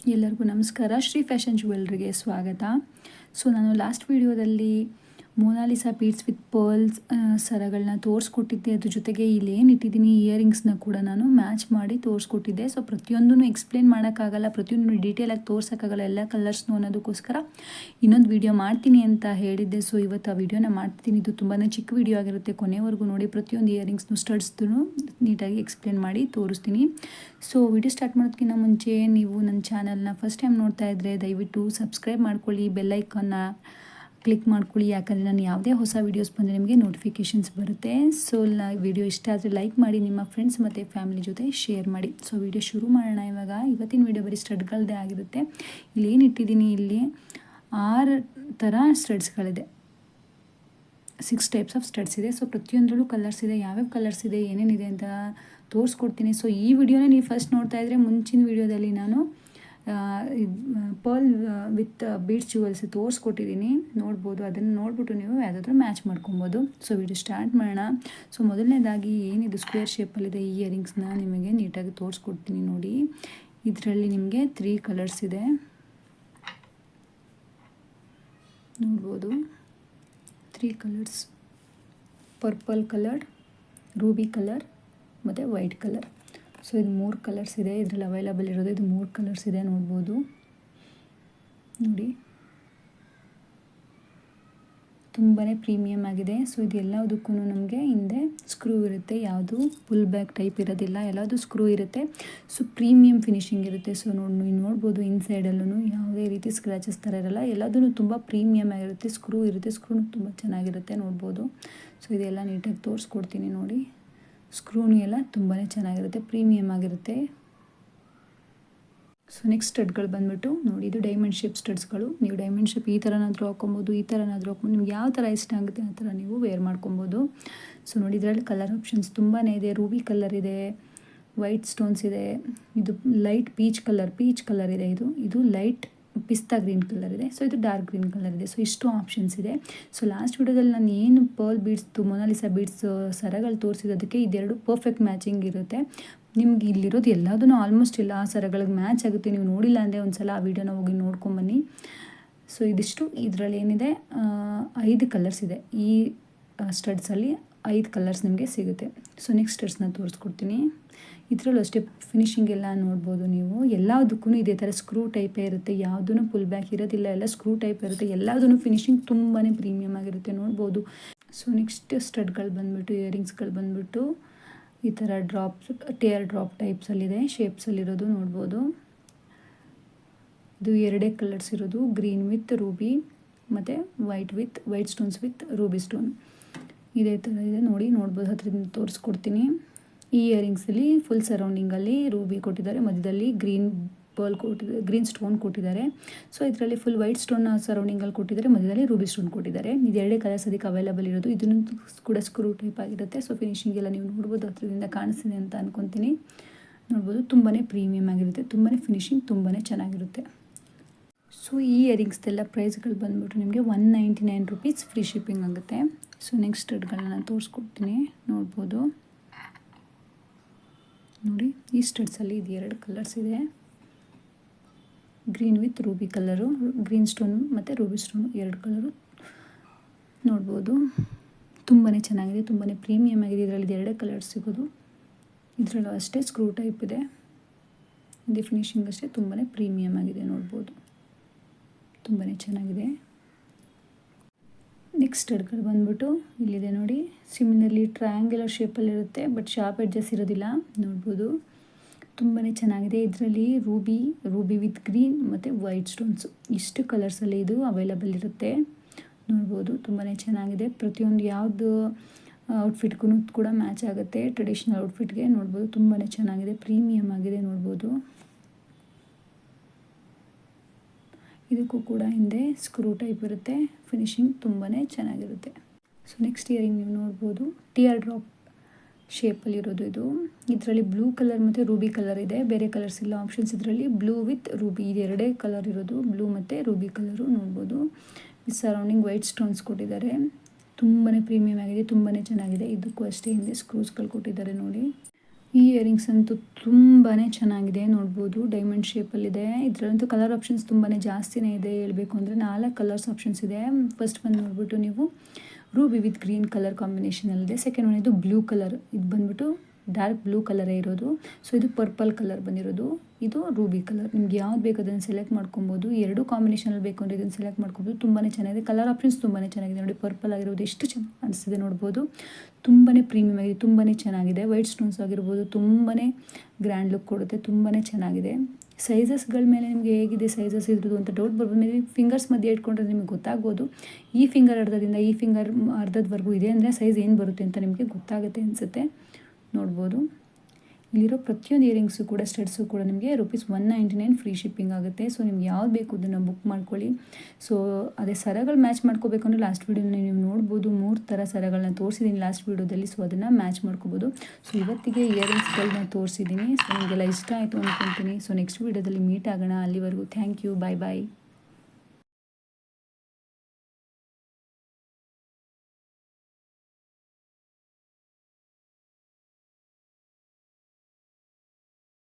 ಎಲ್ಲರಿಗೂ ನಮಸ್ಕಾರ. ಶ್ರೀ ಫ್ಯಾಷನ್ ಜ್ಯುವೆಲ್ರಿಗೆ ಸ್ವಾಗತ. ಸೊ ನಾನು ಲಾಸ್ಟ್ ವಿಡಿಯೋದಲ್ಲಿ ಮೊನಾಲಿಸಾ ಬೀಡ್ಸ್ ವಿತ್ ಪರ್ಲ್ಸ್ ಸರಗಳನ್ನ ತೋರಿಸ್ಕೊಟ್ಟಿದ್ದೆ. ಅದ್ರ ಜೊತೆಗೆ ಇಲ್ಲಿ ಏನು ಇಟ್ಟಿದ್ದೀನಿ ಇಯರಿಂಗ್ಸ್ನ ಕೂಡ ನಾನು ಮ್ಯಾಚ್ ಮಾಡಿ ತೋರಿಸ್ಕೊಟ್ಟಿದ್ದೆ. ಸೊ ಪ್ರತಿಯೊಂದನ್ನು ಎಕ್ಸ್ಪ್ಲೇನ್ ಮಾಡೋಕ್ಕಾಗಲ್ಲ, ಪ್ರತಿಯೊಂದು ಡೀಟೇಲಾಗಿ ತೋರ್ಸೋಕ್ಕಾಗಲ್ಲ ಎಲ್ಲ ಕಲರ್ಸ್ನು ಅನ್ನೋದಕ್ಕೋಸ್ಕರ ಇನ್ನೊಂದು ವಿಡಿಯೋ ಮಾಡ್ತೀನಿ ಅಂತ ಹೇಳಿದ್ದೆ. ಸೊ ಇವತ್ತು ಆ ವಿಡಿಯೋನ ಮಾಡ್ತೀನಿ. ಇದು ತುಂಬಾ ಚಿಕ್ಕ ವಿಡಿಯೋ ಆಗಿರುತ್ತೆ, ಕೊನೆವರೆಗೂ ನೋಡಿ. ಪ್ರತಿಯೊಂದು ಇಯರಿಂಗ್ಸ್ನು ಸ್ಟಡ್ಸ್ನು ನೀಟಾಗಿ ಎಕ್ಸ್ಪ್ಲೇನ್ ಮಾಡಿ ತೋರಿಸ್ತೀನಿ. ಸೊ ವಿಡಿಯೋ ಸ್ಟಾರ್ಟ್ ಮಾಡೋದಕ್ಕಿಂತ ಮುಂಚೆ ನೀವು ನನ್ನ ಚಾನಲ್ನ ಫಸ್ಟ್ ಟೈಮ್ ನೋಡ್ತಾ ಇದ್ದರೆ ದಯವಿಟ್ಟು ಸಬ್ಸ್ಕ್ರೈಬ್ ಮಾಡ್ಕೊಳ್ಳಿ, ಬೆಲ್ಲೈಕನ್ನ ಕ್ಲಿಕ್ ಮಾಡ್ಕೊಳ್ಳಿ. ಯಾಕಂದರೆ ನಾನು ಯಾವುದೇ ಹೊಸ ವೀಡಿಯೋಸ್ ಬಂದರೆ ನಿಮಗೆ ನೋಟಿಫಿಕೇಷನ್ಸ್ ಬರುತ್ತೆ. ಸೊ ವಿಡಿಯೋ ಇಷ್ಟ ಆದರೆ ಲೈಕ್ ಮಾಡಿ, ನಿಮ್ಮ ಫ್ರೆಂಡ್ಸ್ ಮತ್ತು ಫ್ಯಾಮಿಲಿ ಜೊತೆ ಶೇರ್ ಮಾಡಿ. ಸೊ ವಿಡಿಯೋ ಶುರು ಮಾಡೋಣ. ಇವತ್ತಿನ ವಿಡಿಯೋ ಬರೀ ಸ್ಟಡ್ಗಳದ್ದೇ ಆಗಿರುತ್ತೆ. ಇಲ್ಲಿ ಏನು ಇಟ್ಟಿದ್ದೀನಿ, ಇಲ್ಲಿ 6 ಥರ ಸ್ಟಡ್ಸ್ಗಳಿದೆ, 6 ಟೈಪ್ಸ್ ಆಫ್ ಸ್ಟಡ್ಸ್ ಇದೆ. ಸೊ ಪ್ರತಿಯೊಂದರಲ್ಲೂ ಕಲರ್ಸ್ ಇದೆ, ಯಾವ್ಯಾವ ಕಲರ್ಸ್ ಇದೆ, ಏನೇನಿದೆ ಅಂತ ತೋರಿಸ್ಕೊಡ್ತೀನಿ. ಸೊ ಈ ವಿಡಿಯೋನ ನೀವು ಫಸ್ಟ್ ನೋಡ್ತಾ ಇದ್ದರೆ ಮುಂಚಿನ ವಿಡಿಯೋದಲ್ಲಿ ನಾನು ಪರ್ಲ್ ವಿತ್ ಬೀಡ್ಸ್ ಜ್ಯುವೆಲ್ಸ್ ತೋರಿಸ್ಕೊಟ್ಟಿದ್ದೀನಿ, ನೋಡ್ಬೋದು. ಅದನ್ನು ನೋಡ್ಬಿಟ್ಟು ನೀವು ಯಾವುದಾದ್ರೂ ಮ್ಯಾಚ್ ಮಾಡ್ಕೊಬೋದು. ಸೊ ವಿಡಿಯೋ ಸ್ಟಾರ್ಟ್ ಮಾಡೋಣ. ಸೊ ಮೊದಲನೇದಾಗಿ ಏನಿದು ಸ್ಕ್ವೇರ್ ಶೇಪಲ್ಲಿದೆ ಈ ಇಯರಿಂಗ್ಸ್ನ ನಿಮಗೆ ನೀಟಾಗಿ ತೋರಿಸ್ಕೊಡ್ತೀನಿ ನೋಡಿ. ಇದರಲ್ಲಿ ನಿಮಗೆ 3 ಕಲರ್ಸ್ ಇದೆ, ನೋಡ್ಬೋದು. 3 colours: purple colour, Ruby colour ಮತ್ತು ವೈಟ್ ಕಲರ್. ಸೊ ಇದು 3 ಕಲರ್ಸ್ ಇದೆ ಇದರಲ್ಲಿ ಅವೈಲಬಲ್ ಇರೋದು. ಇದು 3 ಕಲರ್ಸ್ ಇದೆ, ನೋಡ್ಬೋದು ನೋಡಿ. ತುಂಬಾ ಪ್ರೀಮಿಯಮ್ ಆಗಿದೆ. ಸೊ ಇದು ಎಲ್ಲದಕ್ಕೂ ನಮಗೆ ಹಿಂದೆ ಸ್ಕ್ರೂ ಇರುತ್ತೆ, ಯಾವುದು ಫುಲ್ ಬ್ಯಾಕ್ ಟೈಪ್ ಇರೋದಿಲ್ಲ, ಎಲ್ಲದು ಸ್ಕ್ರೂ ಇರುತ್ತೆ. ಸೊ ಪ್ರೀಮಿಯಮ್ ಫಿನಿಶಿಂಗ್ ಇರುತ್ತೆ. ಸೊ ನೋಡ್ಬೋದು ಇನ್ಸೈಡಲ್ಲೂ ಯಾವುದೇ ರೀತಿ ಸ್ಕ್ರ್ಯಾಚಸ್ ಥರ ಇರಲ್ಲ, ಎಲ್ಲದೂ ತುಂಬ ಪ್ರೀಮಿಯಮ್ ಆಗಿರುತ್ತೆ. ಸ್ಕ್ರೂ ಇರುತ್ತೆ, ಸ್ಕ್ರೂ ತುಂಬ ಚೆನ್ನಾಗಿರುತ್ತೆ, ನೋಡ್ಬೋದು. ಸೊ ಇದೆಲ್ಲ ನೀಟಾಗಿ ತೋರಿಸ್ಕೊಡ್ತೀನಿ ನೋಡಿ. ಸ್ಕ್ರೂನು ಎಲ್ಲ ತುಂಬಾ ಚೆನ್ನಾಗಿರುತ್ತೆ, ಪ್ರೀಮಿಯಮ್ ಆಗಿರುತ್ತೆ. ಸೊ ನೆಕ್ಸ್ಟ್ ಸ್ಟಡ್ಗಳು ಬಂದುಬಿಟ್ಟು ನೋಡಿ, ಇದು ಡೈಮಂಡ್ ಶೇಪ್ ಸ್ಟಡ್ಸ್ಗಳು. ನೀವು ಡೈಮಂಡ್ ಶೇಪ್ ಈ ಥರನಾದರೂ ಹಾಕೊಬೋದು, ಈ ಥರನಾದರೂ ಹಾಕ್ಬೋದು, ನಿಮ್ಗೆ ಯಾವ ಥರ ಇಷ್ಟ ಆಗುತ್ತೆ ಆ ಥರ ನೀವು ವೇರ್ ಮಾಡ್ಕೊಬೋದು. ಸೊ ನೋಡಿ, ಇದರಲ್ಲಿ ಕಲರ್ ಆಪ್ಷನ್ಸ್ ತುಂಬಾ ಇದೆ. ರೂಬಿ ಕಲರ್ ಇದೆ, ವೈಟ್ ಸ್ಟೋನ್ಸ್ ಇದೆ, ಇದು ಲೈಟ್ ಪೀಚ್ ಕಲರ್ ಇದೆ, ಇದು ಲೈಟ್ ಪಿಸ್ತಾ ಗ್ರೀನ್ ಕಲರ್ ಇದೆ. ಸೊ ಇದು ಡಾರ್ಕ್ ಗ್ರೀನ್ ಕಲರ್ ಇದೆ. ಸೊ ಇಷ್ಟು ಆಪ್ಷನ್ಸ್ ಇದೆ. ಸೊ ಲಾಸ್ಟ್ ವಿಡಿಯೋದಲ್ಲಿ ನಾನು ಏನು ಪರ್ಲ್ ಬೀಡ್ಸ್ದು ಮೊನಾಲಿಸಾ ಬೀಡ್ಸ್ ಸರಗಳು ತೋರಿಸಿದ್ದಕ್ಕೆ ಇದೆರಡು ಪರ್ಫೆಕ್ಟ್ ಮ್ಯಾಚಿಂಗ್ ಇರುತ್ತೆ. ನಿಮ್ಗೆ ಇಲ್ಲಿರೋದು ಎಲ್ಲದೂ ಆಲ್ಮೋಸ್ಟ್ ಎಲ್ಲ ಆ ಸರಗಳಿಗೆ ಮ್ಯಾಚ್ ಆಗುತ್ತೆ. ನೀವು ನೋಡಿಲ್ಲ ಅಂದರೆ ಒಂದು ಸಲ ಆ ವಿಡಿಯೋನ ಹೋಗಿ ನೋಡ್ಕೊಂಬನ್ನಿ. ಸೊ ಇದಿಷ್ಟು. ಇದರಲ್ಲಿ ಏನಿದೆ 5 ಕಲರ್ಸ್ ಇದೆ. ಈ ಸ್ಟಡ್ಸಲ್ಲಿ 5 ಕಲರ್ಸ್ ನಿಮಗೆ ಸಿಗುತ್ತೆ. ಸೊ ನೆಕ್ಸ್ಟ್ ಸ್ಟಡ್ಸ್ನ ತೋರಿಸ್ಕೊಡ್ತೀನಿ. ಇದರಲ್ಲೂ ಅಷ್ಟೇ ಫಿನಿಶಿಂಗ್ ಎಲ್ಲ ನೋಡ್ಬೋದು ನೀವು. ಎಲ್ಲದಕ್ಕೂ ಇದೇ ಥರ ಸ್ಕ್ರೂ ಟೈಪೇ ಇರುತ್ತೆ, ಯಾವುದೂ ಫುಲ್ ಬ್ಯಾಕ್ ಇರೋದಿಲ್ಲ, ಎಲ್ಲ ಸ್ಕ್ರೂ ಟೈಪ್ ಇರುತ್ತೆ. ಎಲ್ಲದೂ ಫಿನಿಶಿಂಗ್ ತುಂಬಾ ಪ್ರೀಮಿಯಮ್ ಆಗಿರುತ್ತೆ, ನೋಡ್ಬೋದು. ಸೊ ನೆಕ್ಸ್ಟ್ ಸ್ಟಡ್ಗಳು ಬಂದುಬಿಟ್ಟು ಇಯರಿಂಗ್ಸ್ಗಳು ಬಂದುಬಿಟ್ಟು ಈ ಥರ ಟೇರ್ ಡ್ರಾಪ್ ಟೈಪ್ಸಲ್ಲಿದೆ, ಶೇಪ್ಸಲ್ಲಿರೋದು, ನೋಡ್ಬೋದು. ಇದು 2 ಕಲರ್ಸ್ ಇರೋದು, ಗ್ರೀನ್ ವಿತ್ ರೂಬಿ ಮತ್ತು white stones with Ruby stone. ಇದೇ ಥರ ಇದೆ ನೋಡಿ, ನೋಡ್ಬೋದು. ಹತ್ರದಿಂದ ತೋರಿಸ್ಕೊಡ್ತೀನಿ. ಈ ಇಯರಿಂಗ್ಸಲ್ಲಿ ಫುಲ್ ಸರೌಂಡಿಂಗಲ್ಲಿ ರೂಬಿ ಕೊಟ್ಟಿದ್ದಾರೆ, ಮಧ್ಯದಲ್ಲಿ ಗ್ರೀನ್ ಸ್ಟೋನ್ ಕೊಟ್ಟಿದ್ದಾರೆ. ಸೊ ಇದರಲ್ಲಿ ಫುಲ್ ವೈಟ್ ಸ್ಟೋನ್ ಸರೌಂಡಿಂಗಲ್ಲಿ ಕೊಟ್ಟಿದ್ದಾರೆ, ಮಧ್ಯದಲ್ಲಿ ರೂಬಿ ಸ್ಟೋನ್ ಕೊಟ್ಟಿದ್ದಾರೆ. ಇದು 2 ಕಲರ್ಸ್ ಅದಕ್ಕೆ ಅವೈಲಬಲ್ ಇರೋದು. ಇದನ್ನು ಕೂಡ ಸ್ಕ್ರೂ ಟೈಪ್ ಆಗಿರುತ್ತೆ. ಸೊ ಫಿನಿಶಿಂಗ್ ಎಲ್ಲ ನೀವು ನೋಡ್ಬೋದು, ಹತ್ರದಿಂದ ಕಾಣಿಸ್ತಿದೆ ಅಂತ ಅನ್ಕೊತೀನಿ, ನೋಡ್ಬೋದು. ತುಂಬಾ ಪ್ರೀಮಿಯಮ್ ಆಗಿರುತ್ತೆ, ತುಂಬಾ ಫಿನಿಶಿಂಗ್ ತುಂಬಾ ಚೆನ್ನಾಗಿರುತ್ತೆ. ಸೊ ಈ ಇಯರಿಂಗ್ಸ್ದೆಲ್ಲ ಪ್ರೈಸ್ಗಳು ಬಂದುಬಿಟ್ಟು ನಿಮಗೆ 199 ರೂಪೀಸ್ ಫ್ರೀ ಶಿಪ್ಪಿಂಗ್ ಆಗುತ್ತೆ. ಸೊ ನೆಕ್ಸ್ಟ್ ಸ್ಟಡ್ಗಳನ್ನ ನಾನು ತೋರಿಸ್ಕೊಡ್ತೀನಿ, ನೋಡ್ಬೋದು ನೋಡಿ. ಈ ಸ್ಟಡ್ಸಲ್ಲಿ ಇದು 2 ಕಲರ್ಸ್ ಇದೆ, green with Ruby colour, green stone ಮತ್ತು ರೂಬಿ ಸ್ಟೋನು 2 ಕಲರು, ನೋಡ್ಬೋದು. ತುಂಬಾ ಚೆನ್ನಾಗಿದೆ, ತುಂಬಾ ಪ್ರೀಮಿಯಮ್ ಆಗಿದೆ. ಇದರಲ್ಲಿ 2 ಕಲರ್ಸ್ ಸಿಗೋದು. ಇದರಲ್ಲೂ ಅಷ್ಟೇ ಸ್ಕ್ರೂ ಟೈಪ್ ಇದೆ. ಇದು ಫಿನಿಶಿಂಗ್ ಅಷ್ಟೇ ತುಂಬಾ ಪ್ರೀಮಿಯಮ್ ಆಗಿದೆ, ನೋಡ್ಬೋದು. ತುಂಬಾ ಚೆನ್ನಾಗಿದೆ. ನೆಕ್ಸ್ಟ್ ಸ್ಟಡ್ಗಳು ಬಂದುಬಿಟ್ಟು ಇಲ್ಲಿದೆ ನೋಡಿ. ಸಿಮಿಲರ್ಲಿ ಟ್ರಯಾಂಗ್ಯುಲರ್ ಶೇಪಲ್ಲಿರುತ್ತೆ, ಬಟ್ ಶಾರ್ಪ್ ಎಡ್ಜಸ್ ಇರೋದಿಲ್ಲ, ನೋಡ್ಬೋದು. ತುಂಬಾ ಚೆನ್ನಾಗಿದೆ. ಇದರಲ್ಲಿ ರೂಬಿ ವಿತ್ ಗ್ರೀನ್ ಮತ್ತು ವೈಟ್ ಸ್ಟೋನ್ಸು ಇಷ್ಟು ಕಲರ್ಸಲ್ಲಿ ಇದು ಅವೈಲಬಲ್ ಇರುತ್ತೆ, ನೋಡ್ಬೋದು. ತುಂಬಾ ಚೆನ್ನಾಗಿದೆ. ಪ್ರತಿಯೊಂದು ಯಾವುದು ಔಟ್ಫಿಟ್ಗೂ ಕೂಡ ಮ್ಯಾಚ್ ಆಗುತ್ತೆ, ಟ್ರೆಡಿಷ್ನಲ್ ಔಟ್ಫಿಟ್ಗೆ, ನೋಡ್ಬೋದು. ತುಂಬಾ ಚೆನ್ನಾಗಿದೆ, ಪ್ರೀಮಿಯಮ್ ಆಗಿದೆ, ನೋಡ್ಬೋದು. ಇದಕ್ಕೂ ಕೂಡ ಹಿಂದೆ ಸ್ಕ್ರೂ ಟೈಪ್ ಇರುತ್ತೆ, ಫಿನಿಶಿಂಗ್ ತುಂಬಾ ಚೆನ್ನಾಗಿರುತ್ತೆ. ಸೊ ನೆಕ್ಸ್ಟ್ ಇಯರಿಂಗ್ ನೀವು ನೋಡ್ಬೋದು, ಟಿಯರ್ ಡ್ರಾಪ್ ಶೇಪಲ್ಲಿರೋದು ಇದು. ಇದರಲ್ಲಿ ಬ್ಲೂ ಕಲರ್ ಮತ್ತು ರೂಬಿ ಕಲರ್ ಇದೆ, ಬೇರೆ ಕಲರ್ಸ್ ಇಲ್ಲ ಆಪ್ಷನ್ಸ್. ಇದರಲ್ಲಿ ಬ್ಲೂ ವಿತ್ ರೂಬಿ, ಇದು 2 ಕಲರ್ ಇರೋದು, ಬ್ಲೂ ಮತ್ತು ರೂಬಿ ಕಲರು, ನೋಡ್ಬೋದು. ವಿತ್ ಸರೌಂಡಿಂಗ್ ವೈಟ್ ಸ್ಟೋನ್ಸ್ ಕೊಟ್ಟಿದ್ದಾರೆ. ತುಂಬಾ ಪ್ರೀಮಿಯಮ್ ಆಗಿದೆ, ತುಂಬಾ ಚೆನ್ನಾಗಿದೆ. ಇದಕ್ಕೂ ಅಷ್ಟೇ ಹಿಂದೆ ಸ್ಕ್ರೂಸ್ಗಳು ಕೊಟ್ಟಿದ್ದಾರೆ ನೋಡಿ. ಈ ಇಯರಿಂಗ್ಸ್ ಅಂತೂ ತುಂಬಾ ಚೆನ್ನಾಗಿದೆ, ನೋಡ್ಬೋದು ಡೈಮಂಡ್ ಶೇಪಲ್ಲಿದೆ. ಇದರಲ್ಲಂತೂ ಕಲರ್ ಆಪ್ಷನ್ಸ್ ತುಂಬಾ ಜಾಸ್ತಿನೇ ಇದೆ. ಹೇಳಬೇಕು ಅಂದರೆ 4 ಕಲರ್ಸ್ ಆಪ್ಷನ್ಸ್ ಇದೆ. ಫಸ್ಟ್ ಒಂದು ನೋಡ್ಬಿಟ್ಟು ನೀವು ರೂಬಿ ವಿತ್ ಗ್ರೀನ್ ಕಲರ್ ಕಾಂಬಿನೇಷನಲ್ಲಿದೆ. ಸೆಕೆಂಡ್ ಒನ್ ಇದು ಬ್ಲೂ ಕಲರ್, ಇದು ಬಂದ್ಬಿಟ್ಟು ಡಾರ್ಕ್ ಬ್ಲೂ ಕಲರೇ ಇರೋದು. ಸೊ ಇದು ಪರ್ಪಲ್ ಕಲರ್ ಬಂದಿರೋದು, ಇದು ರೂಬಿ ಕಲರ್. ನಿಮ್ಗೆ ಯಾವ್ದು ಬೇಕು ಅದನ್ನು ಸೆಲೆಕ್ಟ್ ಮಾಡ್ಕೊಬೋದು. ಎರಡು ಕಾಂಬಿನೇಷನಲ್ಲಿ ಬೇಕು ಅಂದರೆ ಇದನ್ನು ಸೆಲೆಕ್ಟ್ ಮಾಡ್ಕೊಬೋದು. ತುಂಬಾ ಚೆನ್ನಾಗಿದೆ, ಕಲರ್ ಆಪ್ಷನ್ಸ್ ತುಂಬಾ ಚೆನ್ನಾಗಿದೆ. ನೋಡಿ ಪರ್ಪಲ್ ಆಗಿರೋದು ಎಷ್ಟು ಚೆನ್ನಾಗಿ ಕಾಣಿಸ್ತಿದೆ ನೋಡ್ಬೋದು. ತುಂಬಾ ಪ್ರೀಮಿಯಮ್ ಆಗಿದೆ, ತುಂಬಾ ಚೆನ್ನಾಗಿದೆ. ವೈಟ್ ಸ್ಟೋನ್ಸ್ ಆಗಿರ್ಬೋದು, ತುಂಬಾ ಗ್ರ್ಯಾಂಡ್ ಲುಕ್ ಕೊಡುತ್ತೆ, ತುಂಬಾ ಚೆನ್ನಾಗಿದೆ. ಸೈಜಸ್ಗಳ ಮೇಲೆ ನಿಮಗೆ ಹೇಗಿದೆ ಸೈಜಸ್ ಇದ್ರದ್ದು ಅಂತ ಡೌಟ್ ಬರ್ಬೋದು. ಮೇಲೆ ಫಿಂಗರ್ಸ್ ಮಧ್ಯೆ ಇಟ್ಕೊಂಡ್ರೆ ನಿಮಗೆ ಗೊತ್ತಾಗ್ಬೋದು. ಈ ಫಿಂಗರ್ ಅರ್ಧದಿಂದ ಈ ಫಿಂಗರ್ ಅರ್ಧದವರೆಗೂ ಇದೆ ಅಂದರೆ ಸೈಜ್ ಏನು ಬರುತ್ತೆ ಅಂತ ನಿಮಗೆ ಗೊತ್ತಾಗುತ್ತೆ ಅನಿಸುತ್ತೆ. ನೋಡ್ಬೋದು ಇಲ್ಲಿರೋ ಪ್ರತಿಯೊಂದು ಇಯರಿಂಗ್ಸು ಕೂಡ ಸ್ಟಡ್ಸು ಕೂಡ ನಿಮಗೆ ₹199 ಫ್ರೀ ಶಿಪ್ಪಿಂಗ್ ಆಗುತ್ತೆ. ಸೊ ನಿಮ್ಗೆ ಯಾವ್ದು ಬೇಕು ಅದನ್ನು ಬುಕ್ ಮಾಡ್ಕೊಳ್ಳಿ. ಸೊ ಅದೇ ಸರಗಳು ಮ್ಯಾಚ್ ಮಾಡ್ಕೋಬೇಕಂದ್ರೆ ಲಾಸ್ಟ್ ವೀಡಿಯೋನ ನೀವು ನೋಡ್ಬೋದು. 3 ಥರ ಸರಗಳನ್ನ ತೋರಿಸಿದ್ದೀನಿ ಲಾಸ್ಟ್ ವೀಡಿಯೋದಲ್ಲಿ. ಸೊ ಅದನ್ನು ಮ್ಯಾಚ್ ಮಾಡ್ಕೋಬೋದು. ಸೊ ಇವತ್ತಿಗೆ ಇಯರಿಂಗ್ಸ್ಗಳನ್ನ ತೋರಿಸಿದ್ದೀನಿ. ಸೊ ನಿಮಗೆಲ್ಲ ಇಷ್ಟ ಆಯಿತು ಅಂದ್ಕೊಳ್ತೀನಿ. ಸೊ ನೆಕ್ಸ್ಟ್ ವೀಡಿಯೋದಲ್ಲಿ ಮೀಟ್ ಆಗೋಣ. ಅಲ್ಲಿವರೆಗೂ ಥ್ಯಾಂಕ್ ಯು, ಬಾಯ್ ಬಾಯ್.